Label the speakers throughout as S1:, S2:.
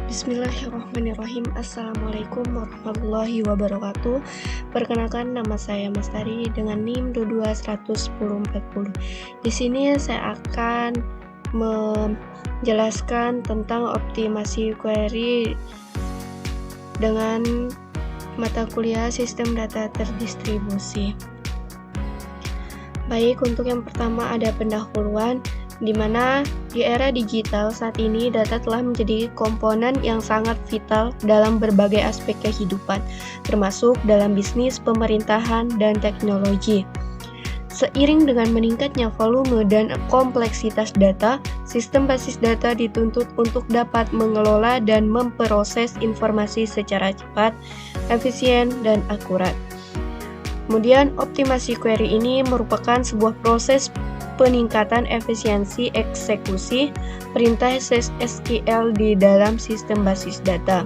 S1: Bismillahirrahmanirrahim. Assalamualaikum warahmatullahi wabarakatuh. Perkenalkan, nama saya Mastari dengan NIM 221040. Di sini saya akan menjelaskan tentang optimasi query dengan mata kuliah Sistem Data Terdistribusi. Baik, untuk yang pertama ada pendahuluan, di mana di era digital saat ini data telah menjadi komponen yang sangat vital dalam berbagai aspek kehidupan, termasuk dalam bisnis, pemerintahan, dan teknologi. Seiring dengan meningkatnya volume dan kompleksitas data, sistem basis data dituntut untuk dapat mengelola dan memproses informasi secara cepat, efisien, dan akurat. Kemudian, optimasi query ini merupakan sebuah proses peningkatan efisiensi eksekusi perintah SQL di dalam sistem basis data.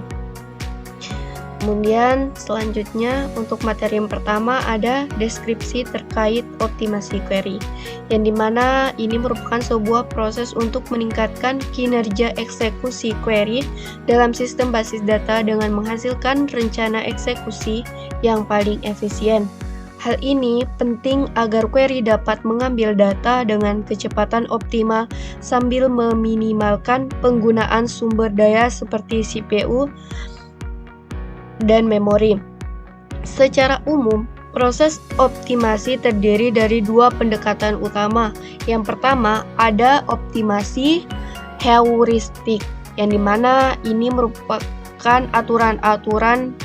S1: Kemudian selanjutnya untuk materi yang pertama ada deskripsi terkait optimasi query, yang dimana ini merupakan sebuah proses untuk meningkatkan kinerja eksekusi query dalam sistem basis data dengan menghasilkan rencana eksekusi yang paling efisien. Hal ini penting agar query dapat mengambil data dengan kecepatan optimal sambil meminimalkan penggunaan sumber daya seperti CPU dan memori. Secara umum, proses optimasi terdiri dari dua pendekatan utama. Yang pertama, ada optimasi heuristik, yang dimana ini merupakan aturan-aturan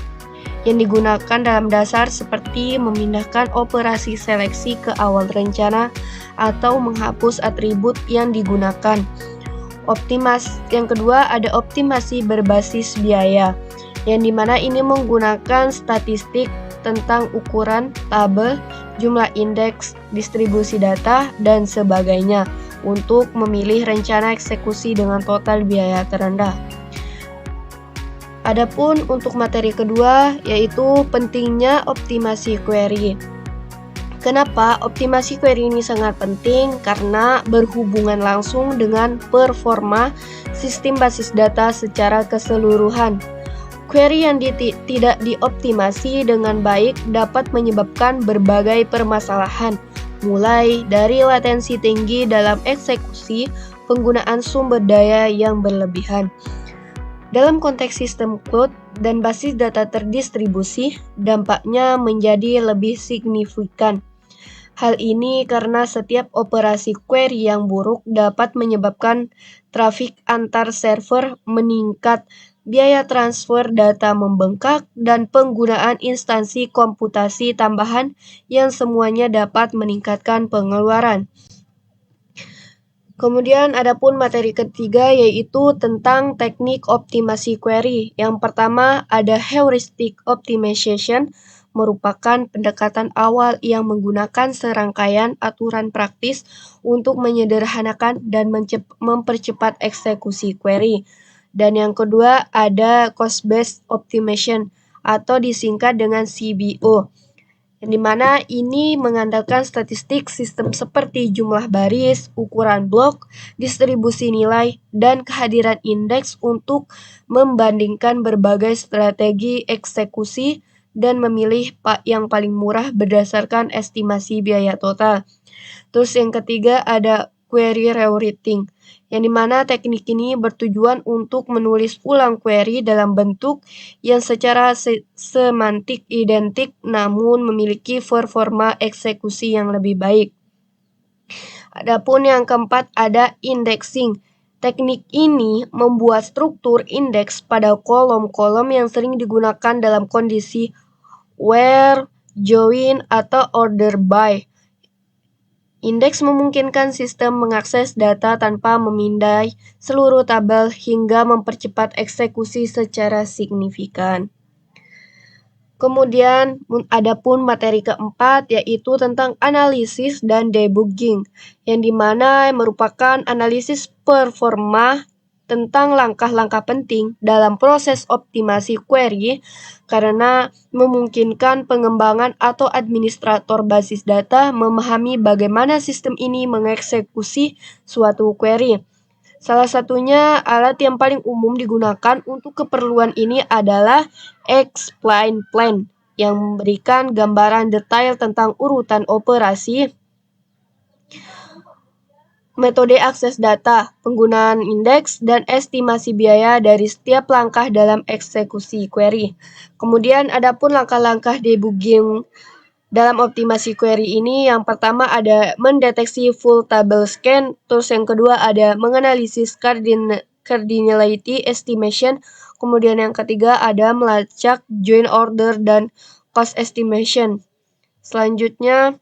S1: yang digunakan dalam dasar seperti memindahkan operasi seleksi ke awal rencana atau menghapus atribut yang digunakan. Yang kedua ada optimasi berbasis biaya, yang dimana ini menggunakan statistik tentang ukuran, tabel, jumlah indeks, distribusi data, dan sebagainya untuk memilih rencana eksekusi dengan total biaya terendah. Adapun untuk materi kedua yaitu pentingnya optimasi query. Kenapa optimasi query ini sangat penting? Karena berhubungan langsung dengan performa sistem basis data secara keseluruhan. Query yang tidak dioptimasi dengan baik dapat menyebabkan berbagai permasalahan, mulai dari latensi tinggi dalam eksekusi, penggunaan sumber daya yang berlebihan. Dalam konteks sistem cloud dan basis data terdistribusi, dampaknya menjadi lebih signifikan. Hal ini karena setiap operasi query yang buruk dapat menyebabkan trafik antar server meningkat, biaya transfer data membengkak, dan penggunaan instansi komputasi tambahan yang semuanya dapat meningkatkan pengeluaran. Kemudian adapun materi ketiga yaitu tentang teknik optimasi query. Yang pertama ada heuristic optimization, merupakan pendekatan awal yang menggunakan serangkaian aturan praktis untuk menyederhanakan dan mempercepat eksekusi query. Dan yang kedua ada cost-based optimization atau disingkat dengan CBO, yang dimana ini mengandalkan statistik sistem seperti jumlah baris, ukuran blok, distribusi nilai, dan kehadiran indeks untuk membandingkan berbagai strategi eksekusi dan memilih yang paling murah berdasarkan estimasi biaya total. Terus yang ketiga ada query rewriting, yang dimana teknik ini bertujuan untuk menulis ulang query dalam bentuk yang secara semantik identik namun memiliki performa eksekusi yang lebih baik. Adapun yang keempat ada indexing. Teknik ini membuat struktur indeks pada kolom-kolom yang sering digunakan dalam kondisi where, join, atau order by. Indeks memungkinkan sistem mengakses data tanpa memindai seluruh tabel hingga mempercepat eksekusi secara signifikan. Kemudian adapun materi keempat yaitu tentang analisis dan debugging, yang dimana merupakan analisis performa tentang langkah-langkah penting dalam proses optimasi query karena memungkinkan pengembangan atau administrator basis data memahami bagaimana sistem ini mengeksekusi suatu query. Salah satunya alat yang paling umum digunakan untuk keperluan ini adalah explain plan yang memberikan gambaran detail tentang urutan operasi, metode akses data, penggunaan indeks, dan estimasi biaya dari setiap langkah dalam eksekusi query. Kemudian ada pun langkah-langkah debugging dalam optimasi query ini. Yang pertama ada mendeteksi full table scan, terus yang kedua ada menganalisis cardinality estimation, kemudian yang ketiga ada melacak join order dan cost estimation. Selanjutnya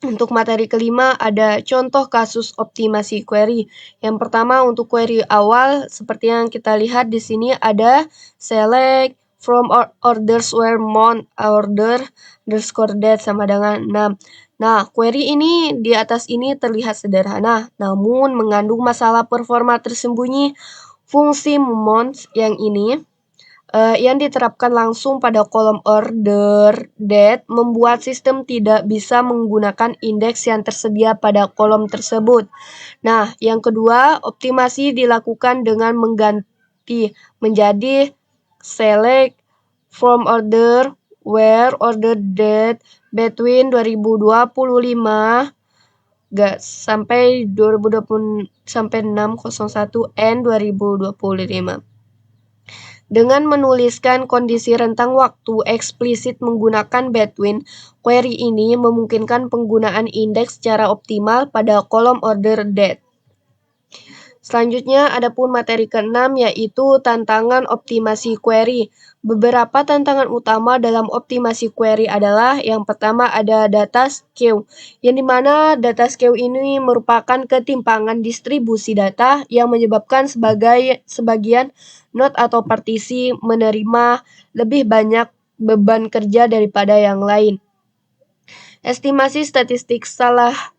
S1: untuk materi kelima ada contoh kasus optimasi query. Yang pertama untuk query awal seperti yang kita lihat di sini ada select from orders where mount order underscore date sama dengan 6. Nah, query ini di atas ini terlihat sederhana, namun mengandung masalah performa tersembunyi. Fungsi mount yang ini yang diterapkan langsung pada kolom order date membuat sistem tidak bisa menggunakan indeks yang tersedia pada kolom tersebut. Nah, yang kedua, optimasi dilakukan dengan mengganti menjadi select from order where order date between 2025 sampai 2020 sampai 601 and 2025. Dengan menuliskan kondisi rentang waktu eksplisit menggunakan between, query ini memungkinkan penggunaan indeks secara optimal pada kolom order date. Selanjutnya ada pun materi ke-6 yaitu tantangan optimasi query. Beberapa tantangan utama dalam optimasi query adalah yang pertama ada data skew, yang dimana data skew ini merupakan ketimpangan distribusi data yang menyebabkan sebagian node atau partisi menerima lebih banyak beban kerja daripada yang lain. Estimasi statistik salah,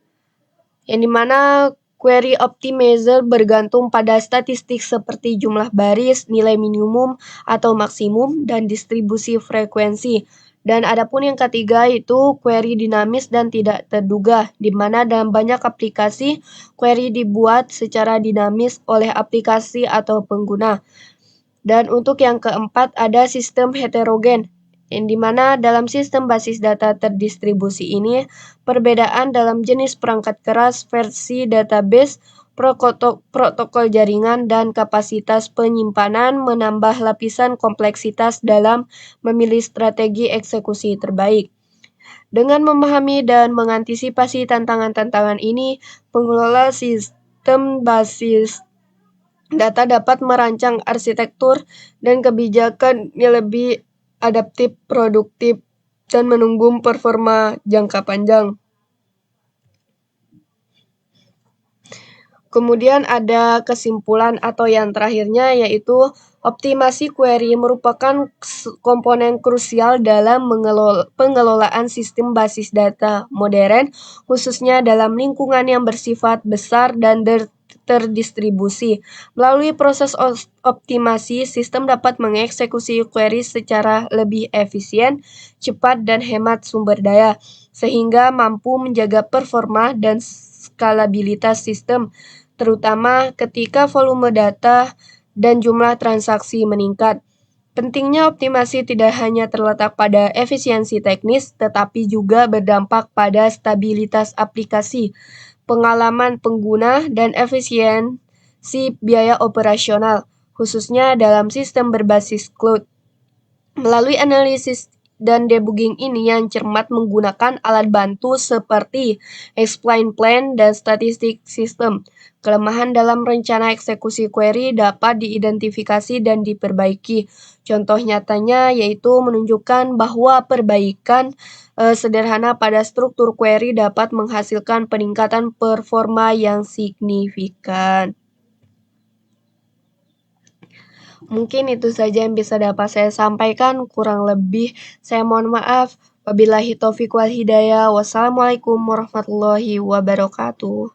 S1: yang dimana query optimizer bergantung pada statistik seperti jumlah baris, nilai minimum atau maksimum, dan distribusi frekuensi. Dan ada pun yang ketiga yaitu query dinamis dan tidak terduga, di mana dalam banyak aplikasi query dibuat secara dinamis oleh aplikasi atau pengguna. Dan untuk yang keempat ada sistem heterogen, yang dimana dalam sistem basis data terdistribusi ini, perbedaan dalam jenis perangkat keras, versi database, protokol jaringan, dan kapasitas penyimpanan menambah lapisan kompleksitas dalam memilih strategi eksekusi terbaik. Dengan memahami dan mengantisipasi tantangan-tantangan ini, pengelola sistem basis data dapat merancang arsitektur dan kebijakan yang lebih adaptif, produktif, dan menunggu performa jangka panjang. Kemudian ada kesimpulan atau yang terakhirnya yaitu optimasi query merupakan komponen krusial dalam pengelolaan sistem basis data modern, khususnya dalam lingkungan yang bersifat besar dan terdistribusi. Melalui proses optimasi, sistem dapat mengeksekusi query secara lebih efisien, cepat, dan hemat sumber daya, sehingga mampu menjaga performa dan skalabilitas sistem, terutama ketika volume data dan jumlah transaksi meningkat. Pentingnya optimasi tidak hanya terletak pada efisiensi teknis, tetapi juga berdampak pada stabilitas aplikasi, pengalaman pengguna, dan efisiensi biaya operasional, khususnya dalam sistem berbasis cloud. Melalui analisis dan debugging ini yang cermat menggunakan alat bantu seperti explain plan dan statistik system, kelemahan dalam rencana eksekusi query dapat diidentifikasi dan diperbaiki. Contoh nyatanya yaitu menunjukkan bahwa perbaikan sederhana pada struktur query dapat menghasilkan peningkatan performa yang signifikan. Mungkin itu saja yang bisa dapat saya sampaikan, kurang lebih saya mohon maaf. Wabillahi taufiq wal hidayah. Wassalamualaikum warahmatullahi wabarakatuh.